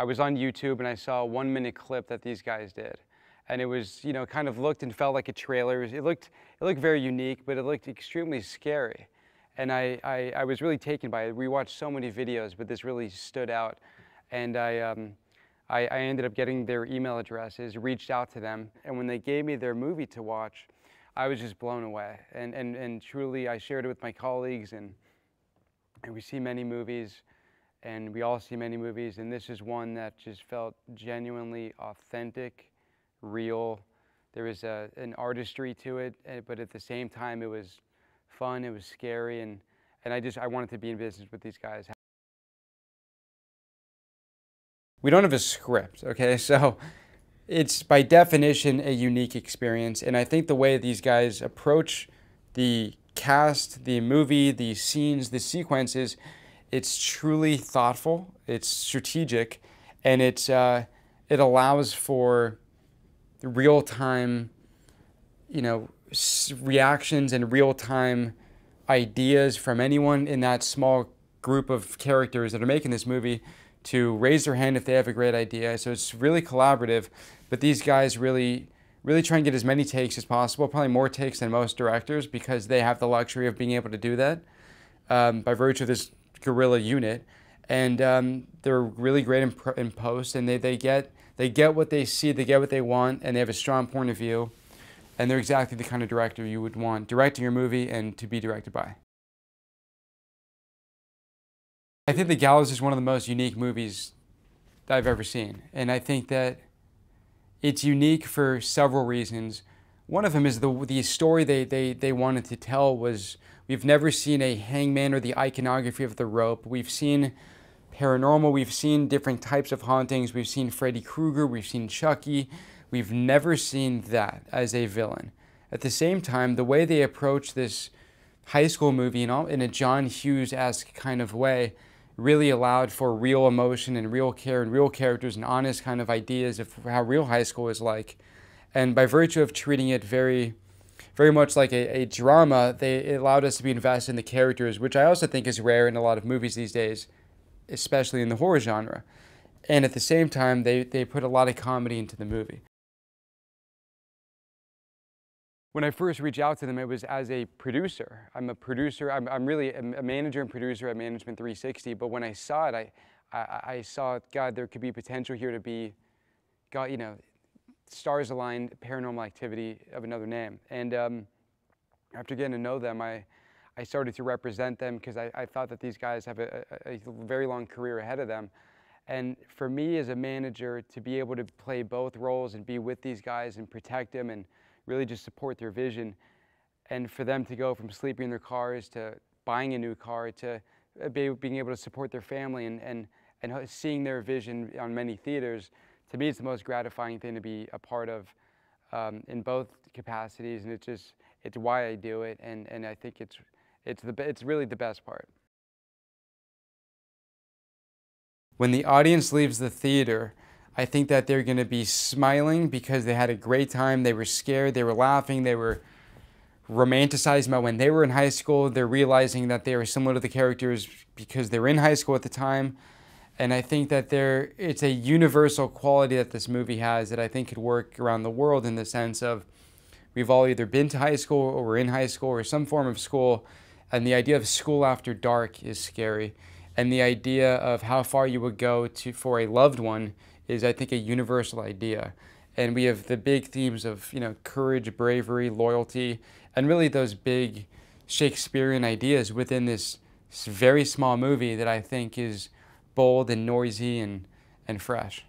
I was on YouTube and I saw a 1-minute clip that these guys did. And it was, you know, kind of looked and felt like a trailer. It looked very unique, but it looked extremely scary. And I was really taken by it. We watched so many videos, but this really stood out. And I ended up getting their email addresses, reached out to them, and when they gave me their movie to watch, I was just blown away. And truly, I shared it with my colleagues, and we see many movies, and we all see many movies, and this is one that just felt genuinely authentic, real. There was an artistry to it, but at the same time, it was fun, it was scary, and I wanted to be in business with these guys. We don't have a script, okay? So it's by definition a unique experience, and I think the way these guys approach the cast, the movie, the scenes, the sequences, it's truly thoughtful, it's strategic, and it allows for real-time, you know, reactions and real-time ideas from anyone in that small group of characters that are making this movie to raise their hand if they have a great idea. So it's really collaborative, but these guys really try and get as many takes as possible, probably more takes than most directors, because they have the luxury of being able to do that by virtue of this guerrilla unit. And they're really great in post, and they get what they see, they get what they want, and they have a strong point of view, and they're exactly the kind of director you would want directing your movie and to be directed by. I think The Gallows is one of the most unique movies that I've ever seen. And I think that it's unique for several reasons. One of them is the story they wanted to tell was, we've never seen a hangman or the iconography of the rope. We've seen paranormal, we've seen different types of hauntings, we've seen Freddy Krueger, we've seen Chucky. We've never seen that as a villain. At the same time, the way they approach this high school movie in a John Hughes-esque kind of way really allowed for real emotion and real care and real characters and honest kind of ideas of how real high school is like. And by virtue of treating it very much like a drama, it allowed us to be invested in the characters, which I also think is rare in a lot of movies these days, especially in the horror genre. And at the same time, they put a lot of comedy into the movie. When I first reached out to them, it was as a producer. I'm a producer. I'm really a manager and producer at Management 360. But when I saw it, I saw, God, there could be potential here to be, God, you know, stars aligned, paranormal activity of another name. And after getting to know them, I started to represent them because I thought that these guys have a very long career ahead of them. And for me as a manager, to be able to play both roles and be with these guys and protect them and really just support their vision, and for them to go from sleeping in their cars to buying a new car to being able to support their family and seeing their vision on many theaters, to me it's the most gratifying thing to be a part of in both capacities, and it's why I do it, and I think it's really the best part. When the audience leaves the theater, I think that they're going to be smiling because they had a great time, they were scared, they were laughing, they were romanticizing about when they were in high school. They're realizing that they were similar to the characters because they were in high school at the time. And I think that it's a universal quality that this movie has that I think could work around the world, in the sense of we've all either been to high school or we're in high school or some form of school, and the idea of school after dark is scary. And the idea of how far you would go for a loved one is, I think, a universal idea. And we have the big themes of, you know, courage, bravery, loyalty, and really those big Shakespearean ideas within this very small movie that I think is bold and noisy and fresh.